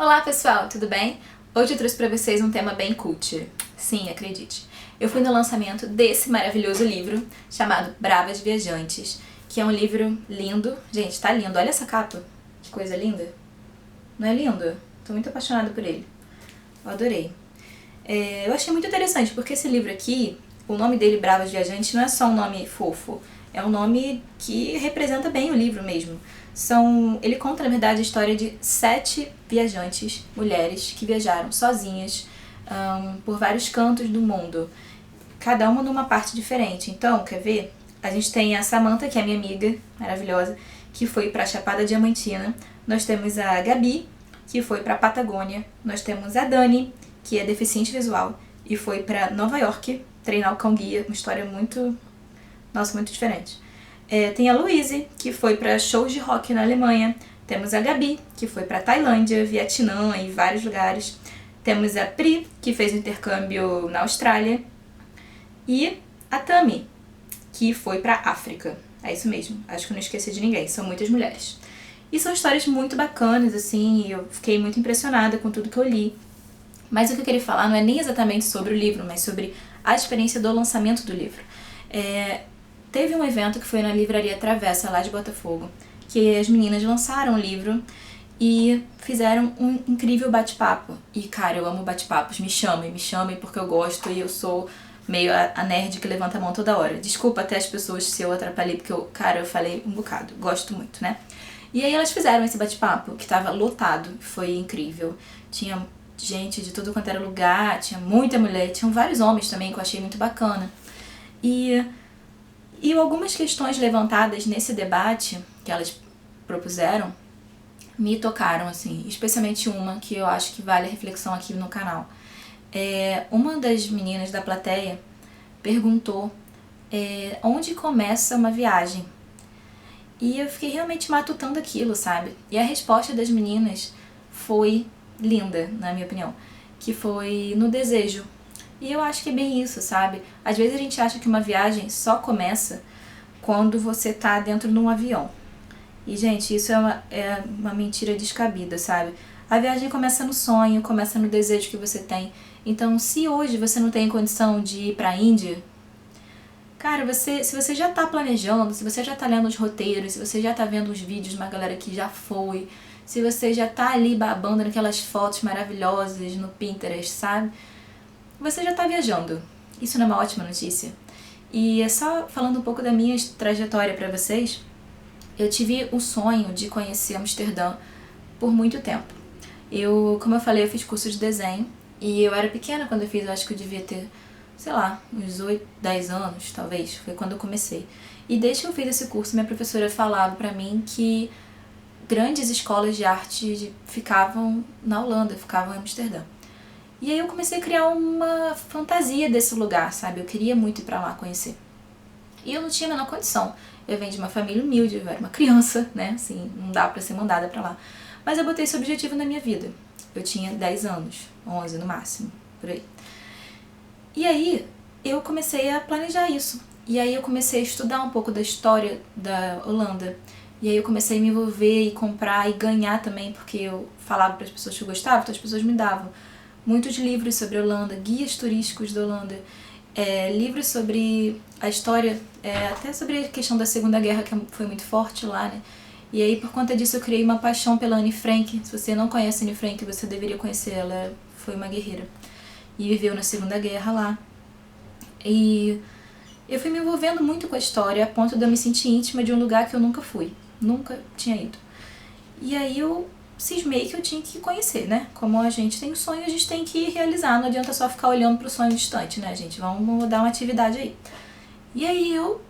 Olá pessoal, tudo bem? Hoje eu trouxe pra vocês um tema bem cult. Sim, acredite. Eu fui no lançamento desse maravilhoso livro chamado Bravas Viajantes, que é um livro lindo. Gente, tá lindo. Olha essa capa. Que coisa linda. Não é lindo? Tô muito apaixonada por ele. Eu adorei. Eu achei muito interessante, porque esse livro aqui, o nome dele, Bravas Viajantes, não é só um nome fofo. É um nome que representa bem o livro mesmo. Ele conta, na verdade, a história de 7 viajantes, mulheres, que viajaram sozinhas por vários cantos do mundo, cada uma numa parte diferente. Então, quer ver? A gente tem a Samantha, que é minha amiga maravilhosa, que foi pra Chapada Diamantina. Nós temos a Gabi, que foi pra Patagônia. Nós temos a Dani, que é deficiente visual, e foi pra Nova York treinar o cão-guia. Uma história muito diferente. Tem a Louise, que foi para shows de rock na Alemanha. Temos a Gabi, que foi para Tailândia, Vietnã e vários lugares. Temos a Pri, que fez um intercâmbio na Austrália. E a Tami, que foi para África. É isso mesmo, acho que eu não esqueci de ninguém, são muitas mulheres. E são histórias muito bacanas, assim, e eu fiquei muito impressionada com tudo que eu li. Mas o que eu queria falar não é nem exatamente sobre o livro, mas sobre a experiência do lançamento do livro. Teve um evento que foi na Livraria Travessa, lá de Botafogo, que as meninas lançaram o livro e fizeram um incrível bate-papo. E, cara, eu amo bate-papos, me chamem porque eu gosto e eu sou meio a nerd que levanta a mão toda hora. Desculpa até as pessoas se eu atrapalhei, porque eu falei um bocado, gosto muito, né? E aí elas fizeram esse bate-papo, que tava lotado, foi incrível. Tinha gente de tudo quanto era lugar, tinha muita mulher, tinham vários homens também, que eu achei muito bacana. E algumas questões levantadas nesse debate que elas propuseram me tocaram, assim, especialmente uma que eu acho que vale a reflexão aqui no canal. Uma das meninas da plateia perguntou onde começa uma viagem. E eu fiquei realmente matutando aquilo, sabe? E a resposta das meninas foi linda, na minha opinião, que foi no desejo. E eu acho que é bem isso, sabe? Às vezes a gente acha que uma viagem só começa quando você tá dentro de um avião. E, gente, isso é uma mentira descabida, sabe? A viagem começa no sonho, começa no desejo que você tem. Então, se hoje você não tem condição de ir pra Índia, cara, se você já tá planejando, se você já tá lendo os roteiros, se você já tá vendo os vídeos de uma galera que já foi, se você já tá ali babando naquelas fotos maravilhosas no Pinterest, sabe? Você já tá viajando. Isso não é uma ótima notícia? E só falando um pouco da minha trajetória pra vocês, eu tive o sonho de conhecer Amsterdã por muito tempo. Como eu falei, eu fiz curso de desenho e eu era pequena quando eu fiz, eu acho que eu devia ter, sei lá, uns 8, 10 anos, talvez, foi quando eu comecei. E desde que eu fiz esse curso, minha professora falava pra mim que grandes escolas de arte ficavam na Holanda, ficavam em Amsterdã. E aí eu comecei a criar uma fantasia desse lugar, sabe? Eu queria muito ir pra lá conhecer. E eu não tinha a menor condição. Eu venho de uma família humilde, eu era uma criança, né? Assim, não dá pra ser mandada pra lá. Mas eu botei esse objetivo na minha vida. Eu tinha 10 anos, 11 no máximo, por aí. E aí eu comecei a planejar isso. E aí eu comecei a estudar um pouco da história da Holanda. E aí eu comecei a me envolver e comprar e ganhar também, porque eu falava para as pessoas que eu gostava, então as pessoas me davam muitos livros sobre a Holanda, guias turísticos da Holanda, livros sobre a história, até sobre a questão da Segunda Guerra, que foi muito forte lá, né? E aí, por conta disso, eu criei uma paixão pela Anne Frank. Se você não conhece a Anne Frank, você deveria conhecer. Ela foi uma guerreira e viveu na Segunda Guerra lá. E eu fui me envolvendo muito com a história, a ponto de eu me sentir íntima de um lugar que eu nunca fui, nunca tinha ido. E aí eu cismei que eu tinha que conhecer, né? Como a gente tem um sonho, a gente tem que realizar. Não adianta só ficar olhando pro sonho distante, né, gente? Vamos dar uma atividade aí. E aí eu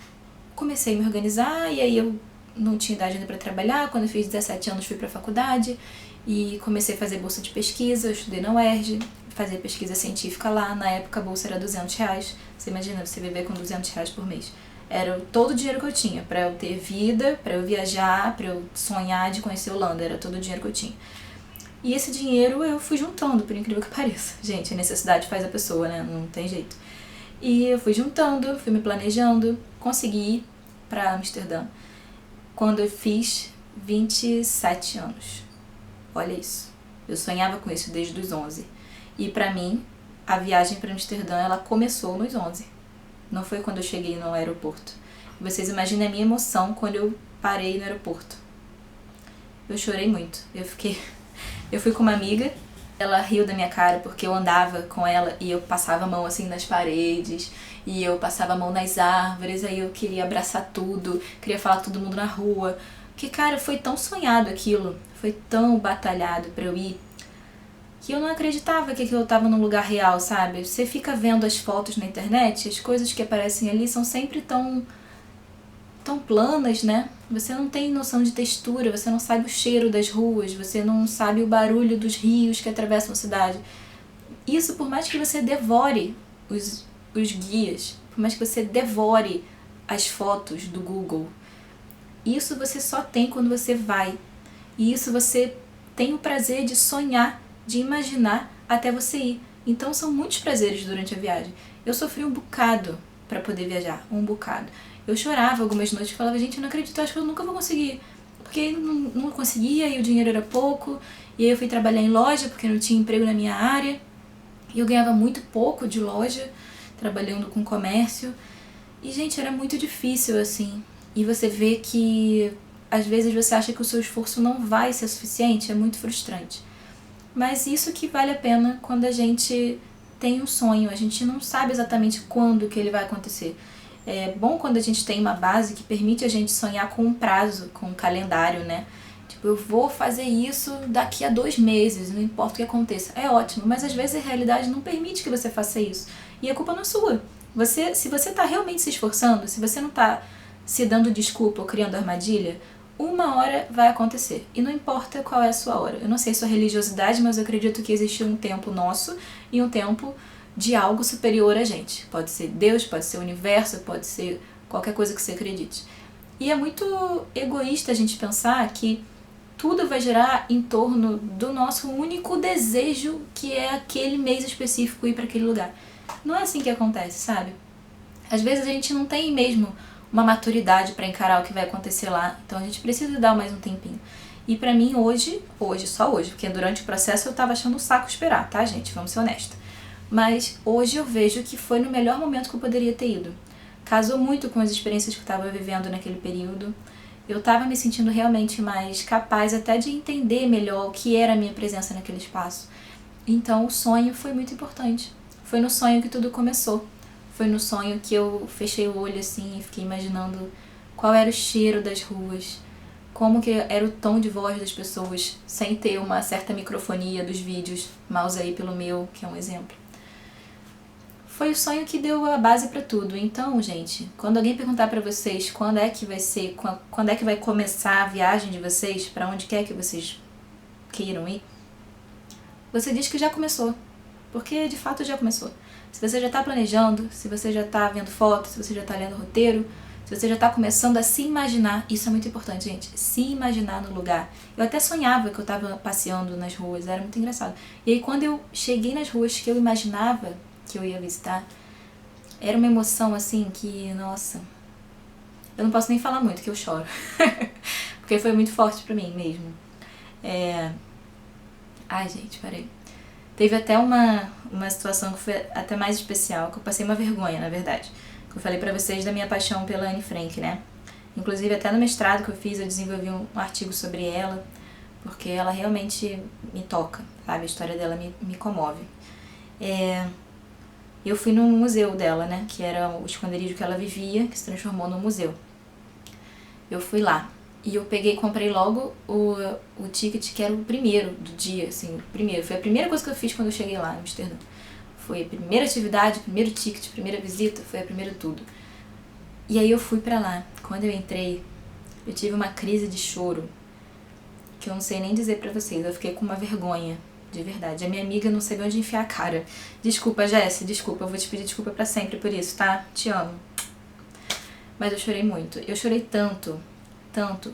comecei a me organizar, e aí eu não tinha idade ainda pra trabalhar. Quando eu fiz 17 anos, fui pra faculdade e comecei a fazer bolsa de pesquisa. Eu estudei na UERJ, fazer pesquisa científica lá. Na época a bolsa era R$200. Você imagina, você viver com R$200 por mês. Era todo o dinheiro que eu tinha pra eu ter vida, pra eu viajar, pra eu sonhar de conhecer a Holanda. Era todo o dinheiro que eu tinha. E esse dinheiro eu fui juntando, por incrível que pareça. Gente, a necessidade faz a pessoa, né? Não tem jeito. E eu fui juntando, fui me planejando, consegui ir pra Amsterdã quando eu fiz 27 anos. Olha isso. Eu sonhava com isso desde os 11. E pra mim, a viagem para Amsterdã, ela começou nos 11. Não foi quando eu cheguei no aeroporto. Vocês imaginem a minha emoção quando eu parei no aeroporto. Eu chorei muito. Eu fui com uma amiga, ela riu da minha cara porque eu andava com ela e eu passava a mão assim nas paredes e eu passava a mão nas árvores, aí eu queria abraçar tudo, queria falar com todo mundo na rua. Porque, cara, foi tão sonhado aquilo, foi tão batalhado pra eu ir, que eu não acreditava que aquilo estava num lugar real, sabe? Você fica vendo as fotos na internet, as coisas que aparecem ali são sempre tão planas, né? Você não tem noção de textura, você não sabe o cheiro das ruas, você não sabe o barulho dos rios que atravessam a cidade. Isso, por mais que você devore os guias, por mais que você devore as fotos do Google, isso você só tem quando você vai. E isso você tem o prazer de sonhar, de imaginar até você ir. Então são muitos prazeres durante a viagem. Eu sofri um bocado para poder viajar, um bocado. Eu chorava algumas noites e falava, gente, eu não acredito, acho que eu nunca vou conseguir. Porque não conseguia e o dinheiro era pouco. E aí eu fui trabalhar em loja porque não tinha emprego na minha área. E eu ganhava muito pouco de loja, trabalhando com comércio. E, gente, era muito difícil, assim. E você vê que, às vezes, você acha que o seu esforço não vai ser suficiente, é muito frustrante. Mas isso que vale a pena quando a gente tem um sonho. A gente não sabe exatamente quando que ele vai acontecer. É bom quando a gente tem uma base que permite a gente sonhar com um prazo, com um calendário, né? Tipo, eu vou fazer isso daqui a 2 meses, não importa o que aconteça. É ótimo, mas às vezes a realidade não permite que você faça isso. E a culpa não é sua. Se você tá realmente se esforçando, se você não tá se dando desculpa ou criando armadilha, uma hora vai acontecer. E não importa qual é a sua hora. Eu não sei sua religiosidade, mas eu acredito que existe um tempo nosso e um tempo de algo superior a gente. Pode ser Deus, pode ser o universo, pode ser qualquer coisa que você acredite. E é muito egoísta a gente pensar que tudo vai girar em torno do nosso único desejo, que é aquele mês específico ir para aquele lugar. Não é assim que acontece, sabe? Às vezes a gente não tem mesmo uma maturidade para encarar o que vai acontecer lá, então a gente precisa dar mais um tempinho. E pra mim só hoje, porque durante o processo eu tava achando um saco esperar, tá, gente? Vamos ser honestos. Mas hoje eu vejo que foi no melhor momento que eu poderia ter ido. Casou muito com as experiências que eu estava vivendo naquele período. Eu estava me sentindo realmente mais capaz até de entender melhor o que era a minha presença naquele espaço. Então o sonho foi muito importante. Foi no sonho que tudo começou. Foi no sonho que eu fechei o olho assim e fiquei imaginando qual era o cheiro das ruas, como que era o tom de voz das pessoas, sem ter uma certa microfonia dos vídeos, mouse aí pelo meu, que é um exemplo. Foi o sonho que deu a base pra tudo. Então, gente, quando alguém perguntar pra vocês quando é que vai começar a viagem de vocês, pra onde quer que vocês queiram ir, você diz que já começou, porque de fato já começou. Se você já tá planejando, se você já tá vendo fotos, se você já tá lendo roteiro, se você já tá começando a se imaginar, isso é muito importante, gente, se imaginar no lugar. Eu até sonhava que eu tava passeando nas ruas, era muito engraçado. E aí quando eu cheguei nas ruas que eu imaginava que eu ia visitar, era uma emoção assim que, nossa, eu não posso nem falar muito, que eu choro. Porque foi muito forte pra mim mesmo. Ai, gente, peraí. Teve até uma situação que foi até mais especial, que eu passei uma vergonha, na verdade. Que eu falei pra vocês da minha paixão pela Anne Frank, né? Inclusive, até no mestrado que eu fiz, eu desenvolvi um artigo sobre ela, porque ela realmente me toca, sabe? A história dela me comove. Eu fui no museu dela, né? Que era o esconderijo que ela vivia, que se transformou no museu. Eu fui lá. E eu comprei logo o ticket, que era o primeiro do dia, assim, o primeiro. Foi a primeira coisa que eu fiz quando eu cheguei lá em Amsterdã. Foi a primeira atividade, o primeiro ticket, a primeira visita, foi a primeira tudo. E aí eu fui pra lá. Quando eu entrei, eu tive uma crise de choro, que eu não sei nem dizer pra vocês. Eu fiquei com uma vergonha, de verdade. A minha amiga não sabia onde enfiar a cara. Desculpa, Jessie, desculpa. Eu vou te pedir desculpa pra sempre por isso, tá? Te amo. Mas eu chorei muito. Eu chorei tanto,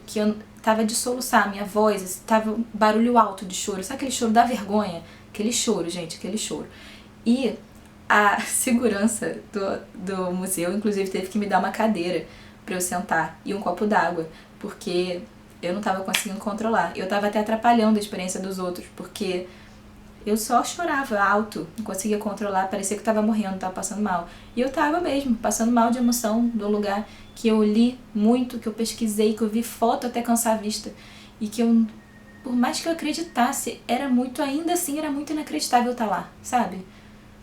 que eu tava de soluçar, minha voz, tava um barulho alto de choro. Sabe aquele choro da vergonha? Aquele choro, gente, aquele choro. E a segurança do museu, inclusive, teve que me dar uma cadeira pra eu sentar e um copo d'água, porque eu não tava conseguindo controlar. Eu tava até atrapalhando a experiência dos outros, porque eu só chorava alto, não conseguia controlar, parecia que eu tava morrendo, tava passando mal. E eu tava mesmo, passando mal de emoção do lugar que eu li muito, que eu pesquisei, que eu vi foto até cansar a vista. E que eu, por mais que eu acreditasse, ainda assim era muito inacreditável estar lá, sabe?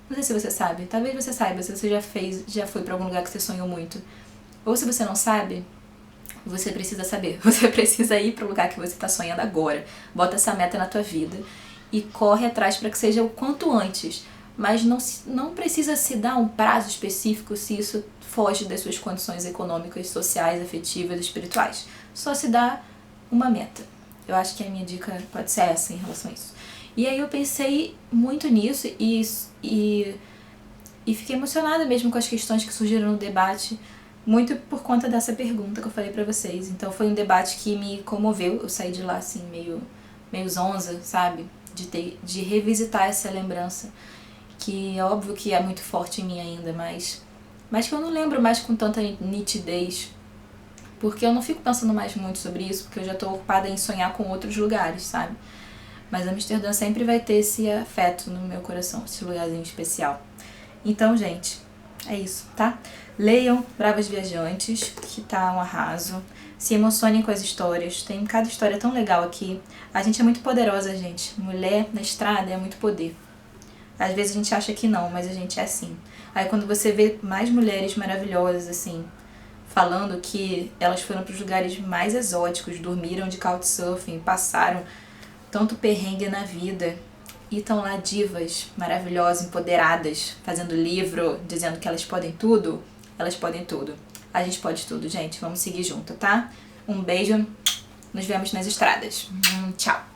Não sei se você sabe, talvez você saiba, se você já foi pra algum lugar que você sonhou muito. Ou se você não sabe, você precisa saber. Você precisa ir pro lugar que você tá sonhando agora. Bota essa meta na tua vida e corre atrás para que seja o quanto antes. Mas não precisa se dar um prazo específico se isso foge das suas condições econômicas, sociais, afetivas, espirituais. Só se dá uma meta. Eu acho que a minha dica pode ser essa em relação a isso. E aí eu pensei muito nisso e fiquei emocionada mesmo com as questões que surgiram no debate, muito por conta dessa pergunta que eu falei pra vocês. Então foi um debate que me comoveu. Eu saí de lá assim meio zonza, sabe? De revisitar essa lembrança, que é óbvio que é muito forte em mim ainda, mas que eu não lembro mais com tanta nitidez, porque eu não fico pensando mais muito sobre isso, porque eu já tô ocupada em sonhar com outros lugares, sabe? Mas Amsterdã sempre vai ter esse afeto no meu coração, esse lugarzinho especial. Então, gente, é isso, tá? Leiam Bravas Viajantes, que tá um arraso. Se emocionem com as histórias. Tem cada história tão legal aqui. A gente é muito poderosa, gente. Mulher na estrada é muito poder. Às vezes a gente acha que não, mas a gente é assim. Aí quando você vê mais mulheres maravilhosas, assim, falando que elas foram para os lugares mais exóticos, dormiram de couchsurfing, passaram tanto perrengue na vida, e estão lá divas, maravilhosas, empoderadas, fazendo livro, dizendo que elas podem tudo. Elas podem tudo. A gente pode tudo, gente. Vamos seguir junto, tá? Um beijo. Nos vemos nas estradas. Tchau.